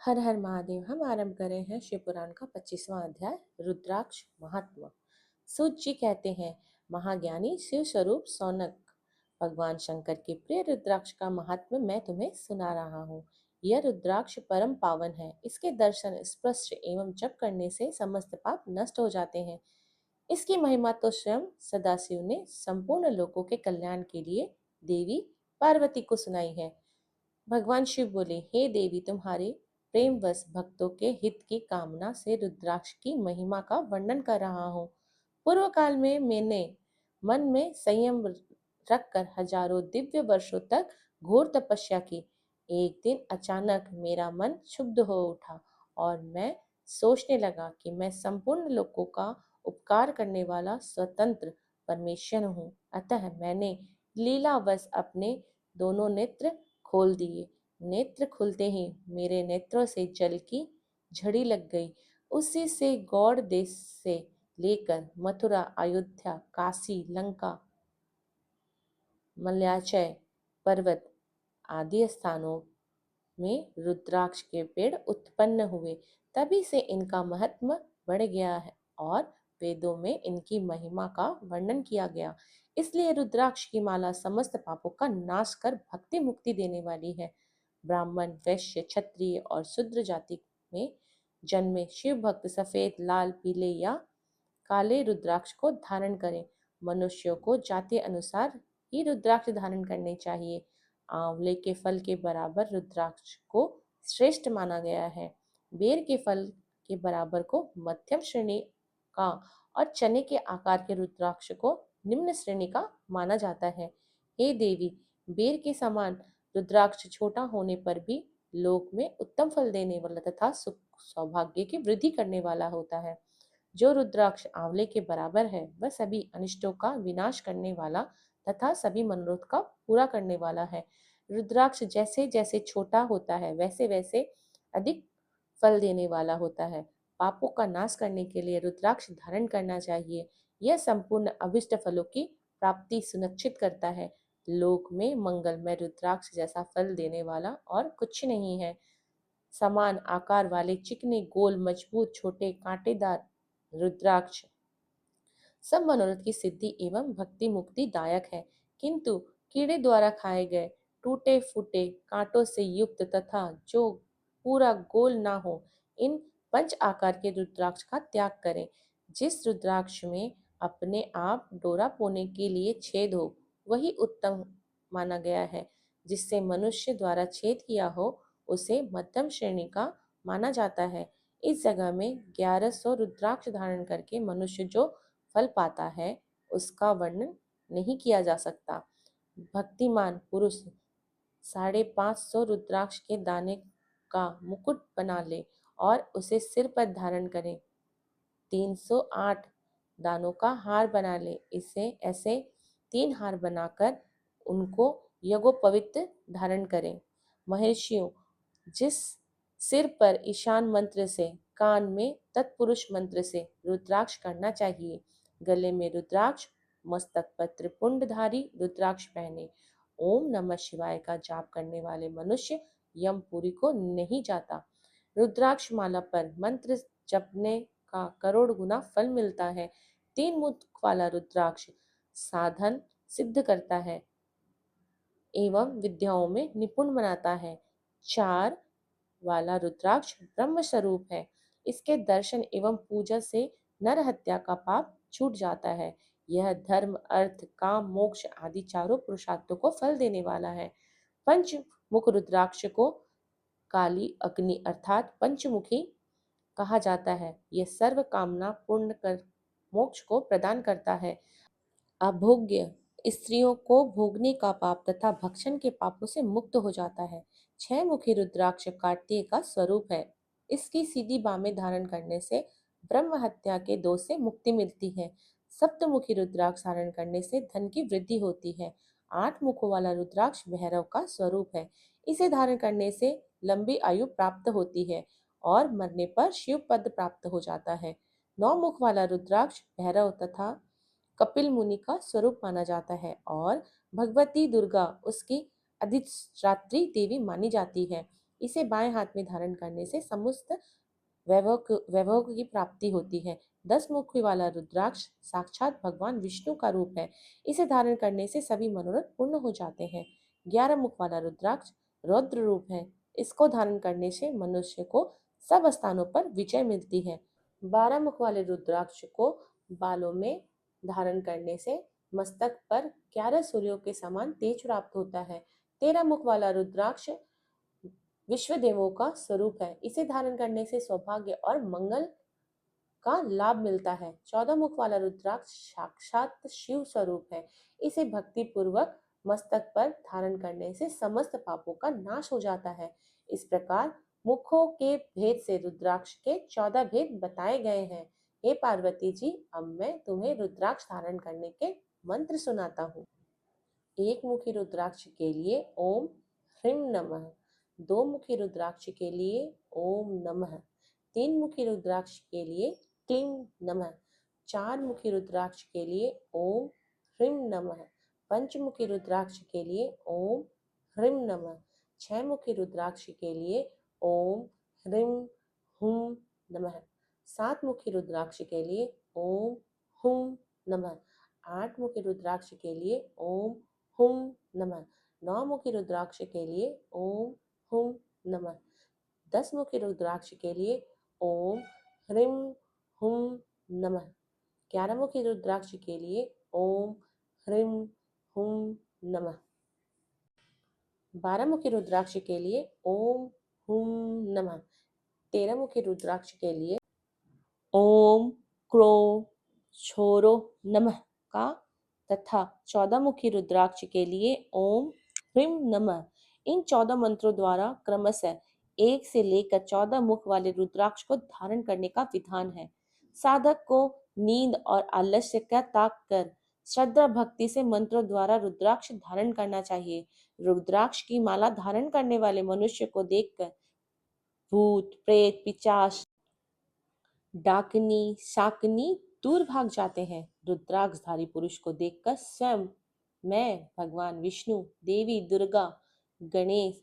हर हर महादेव। हम आरंभ कर रहे हैं शिव पुराण का 25वां अध्याय रुद्राक्ष महात्मा। सूत जी कहते हैं, महाज्ञानी शिव स्वरूप सौनक, भगवान शंकर के प्रिय रुद्राक्ष का महात्मा मैं तुम्हें सुना रहा हूँ। यह रुद्राक्ष परम पावन है। इसके दर्शन स्पष्ट एवं जप करने से समस्त पाप नष्ट हो जाते हैं। इसकी महिमा तो स्वयं सदाशिव ने संपूर्ण लोकों के कल्याण के लिए देवी पार्वती को सुनाई है। भगवान शिव बोले, हे देवी, तुम्हारे प्रेमवश भक्तों के हित की कामना से रुद्राक्ष की महिमा का वर्णन कर रहा हूँ। पूर्व काल में मैंने मन में संयम रखकर हजारों दिव्य वर्षों तक घोर तपस्या की। एक दिन अचानक मेरा मन क्षुब्ध हो उठा और मैं सोचने लगा कि मैं संपूर्ण लोकों का उपकार करने वाला स्वतंत्र परमेश्वर हूँ। अतः मैंने लीलावश अपने दोनों नेत्र खोल दिए। नेत्र खुलते ही मेरे नेत्रों से जल की झड़ी लग गई। उसी से गौड़ देश से लेकर मथुरा, अयोध्या, काशी, लंका, मलयाचय पर्वत आदि स्थानों में रुद्राक्ष के पेड़ उत्पन्न हुए। तभी से इनका महत्व बढ़ गया है और वेदों में इनकी महिमा का वर्णन किया गया। इसलिए रुद्राक्ष की माला समस्त पापों का नाश कर भक्ति मुक्ति देने वाली है। ब्राह्मण, वैश्य, क्षत्रिय और शूद्र जाति में जन्मे शिव भक्त सफेद, लाल, पीले या काले रुद्राक्ष को धारण करें। मनुष्यों को जाति अनुसार ही रुद्राक्ष धारण करने चाहिए। आंवले के फल के बराबर रुद्राक्ष को श्रेष्ठ माना गया है। बेर के फल के बराबर को मध्यम श्रेणी का और चने के आकार के रुद्राक्ष को निम्न श्रेणी का माना जाता है। हे देवी, बेर के समान रुद्राक्ष छोटा होने पर भी लोक में उत्तम फल देने वाला तथा सुख सौभाग्य की वृद्धि करने वाला होता है। जो रुद्राक्ष आंवले के बराबर है वह सभी अनिष्टों का विनाश करने वाला तथा सभी मनोरथ का पूरा करने वाला है। रुद्राक्ष जैसे जैसे छोटा होता है वैसे वैसे अधिक फल देने वाला होता है। पापों का नाश करने के लिए रुद्राक्ष धारण करना चाहिए। यह संपूर्ण अभिष्ट फलों की प्राप्ति सुनिश्चित करता है। लोक में मंगलमय रुद्राक्ष जैसा फल देने वाला और कुछ नहीं है। समान आकार वाले चिकने, गोल, मजबूत, छोटे, कांटेदार रुद्राक्ष सब मनोरथ की सिद्धि एवं भक्ति मुक्ति दायक है। किंतु कीड़े द्वारा खाए गए, टूटे फूटे, कांटों से युक्त तथा जो पूरा गोल ना हो, इन पंच आकार के रुद्राक्ष का त्याग करें। जिस रुद्राक्ष में अपने आप डोरा पोने के लिए छेद हो वही उत्तम माना गया है। जिससे मनुष्य द्वारा छेद किया हो उसे मध्यम श्रेणी का माना जाता है। इस जगह में 1100 रुद्राक्ष धारण करके मनुष्य जो फल पाता है उसका वर्णन नहीं किया जा सकता। भक्तिमान पुरुष 550 रुद्राक्ष के दाने का मुकुट बना ले और उसे सिर पर धारण करे। 308 दानों का हार बना ले। इसे ऐसे 3 हार बनाकर उनको यज्ञोपवीत धारण करें। महर्षियों, जिस सिर पर ईशान मंत्र से, कान में तत्पुरुष मंत्र से रुद्राक्ष करना चाहिए। गले में रुद्राक्ष, मस्तक पर त्रिपुंडधारी रुद्राक्ष पहने। ओम नमः शिवाय का जाप करने वाले मनुष्य यमपुरी को नहीं जाता। रुद्राक्ष माला पर मंत्र जपने का करोड़ गुना फल मिलता है। 3 मुख वाला रुद्राक्ष साधन सिद्ध करता है एवं विद्याओं में निपुण बनाता है। 4 वाला रुद्राक्ष ब्रह्म स्वरूप है। इसके दर्शन एवं पूजा से नर हत्या का पाप छूट जाता है। यह धर्म, अर्थ, काम, मोक्ष आदि चारों पुरुषार्थों को फल देने वाला है। पंच मुख रुद्राक्ष को काली अग्नि अर्थात पंचमुखी कहा जाता है। यह सर्व कामना पूर्ण कर मोक्ष को प्रदान करता है। अभोग्य स्त्रियों को भोगने का पाप तथा भक्षण के पापों से मुक्त हो जाता है। 6 मुखी रुद्राक्ष कार्तिकेय का स्वरूप है। इसकी सीधी बामें धारण करने से ब्रह्म हत्या के दोष से मुक्ति मिलती है। सप्तमुखी रुद्राक्ष धारण करने से धन की वृद्धि होती है। 8 मुखों वाला रुद्राक्ष भैरव का स्वरूप है। इसे धारण करने से लंबी आयु प्राप्त होती है और मरने पर शिव पद प्राप्त हो जाता है। 9 मुख वाला रुद्राक्ष भैरव तथा कपिल मुनि का स्वरूप माना जाता है और भगवती दुर्गा उसकी अधिष्ठात्री देवी मानी जाती है। इसे बाएं हाथ में धारण करने से समस्त वैभव की प्राप्ति होती है। 10 मुख वाला रुद्राक्ष साक्षात भगवान विष्णु का रूप है। इसे धारण करने से सभी मनोरथ पूर्ण हो जाते हैं। 11 मुख वाला रुद्राक्ष रौद्र रूप है। इसको धारण करने से मनुष्य को सब स्थानों पर विजय मिलती है। 12 मुख वाले रुद्राक्ष को बालों में धारण करने से मस्तक पर 11 सूर्यों के समान तेज प्राप्त होता है। 13 मुख वाला रुद्राक्ष विश्व देवों का स्वरूप है। इसे धारण करने से सौभाग्य और मंगल का लाभ मिलता है। 14 मुख वाला रुद्राक्ष साक्षात शिव स्वरूप है। इसे भक्ति पूर्वक मस्तक पर धारण करने से समस्त पापों का नाश हो जाता है। इस प्रकार मुखों के भेद से रुद्राक्ष के 14 भेद बताए गए हैं। हे पार्वती जी, अब मैं तुम्हें रुद्राक्ष धारण करने के मंत्र सुनाता हूँ। एक मुखी रुद्राक्ष के लिए ओम ह्रीं नमः। दो मुखी रुद्राक्ष के लिए ओम नमः। तीन मुखी रुद्राक्ष के लिए क्लीं नमः। चार मुखी रुद्राक्ष के लिए ओम ह्रीं नमः। पंचमुखी रुद्राक्ष के लिए ओम ह्रीं नमः। छह मुखी रुद्राक्ष के लिए ओम ह्रीं हुं नमः। सात मुखी रुद्राक्ष के लिए ओम हुं नमः। आठ मुखी रुद्राक्ष के लिए ओम हुं नमः। नौ मुखी रुद्राक्ष के लिए ओम हुं नमः। 10 मुखी रुद्राक्ष के लिए ओम ह्रीं हुं नमः। 11 मुखी रुद्राक्ष के लिए ओम ह्रीं हुं नमः। 12 मुखी रुद्राक्ष के लिए ओम हुं नमः। 13 मुखी रुद्राक्ष के लिए ओम क्रों छोरो नमः का तथा 14 मुखी रुद्राक्ष के लिए ओम ह्रीं नमः। इन 14 मंत्रों द्वारा क्रमशः 1 से लेकर 14 मुख वाले रुद्राक्ष को धारण करने का विधान है। साधक को नींद और आलस्य का त्याग कर श्रद्धा भक्ति से मंत्रों द्वारा रुद्राक्ष धारण करना चाहिए। रुद्राक्ष की माला धारण करने वाले मनुष्य को देखकर भूत प्रेत पिशाच डाकनी शाकनी दूर भाग जाते हैं। रुद्राक्षधारी पुरुष को देखकर स्वयं मैं, भगवान विष्णु, देवी दुर्गा, गणेश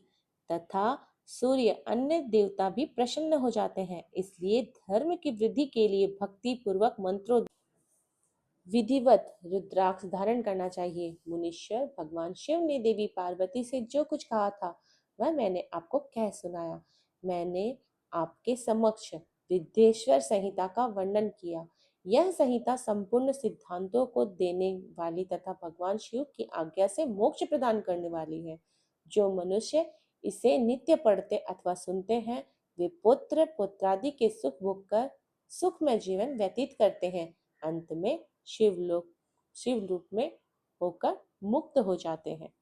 तथा सूर्य अन्य देवता भी प्रसन्न हो जाते हैं। इसलिए धर्म की वृद्धि के लिए भक्ति पूर्वक मंत्रों विधिवत रुद्राक्ष धारण करना चाहिए। मुनीश्वर भगवान शिव ने देवी पार्वती से जो कुछ कहा था वह मैंने आपको कह सुनाया। मैंने आपके समक्ष विद्येश्वर संहिता का वर्णन किया। यह संहिता संपूर्ण सिद्धांतों को देने वाली तथा भगवान शिव की आज्ञा से मोक्ष प्रदान करने वाली है। जो मनुष्य इसे नित्य पढ़ते अथवा सुनते हैं वे पुत्र पुत्रादि के सुख भोग कर सुखमय जीवन व्यतीत करते हैं। अंत में शिव रूप में होकर मुक्त हो जाते हैं।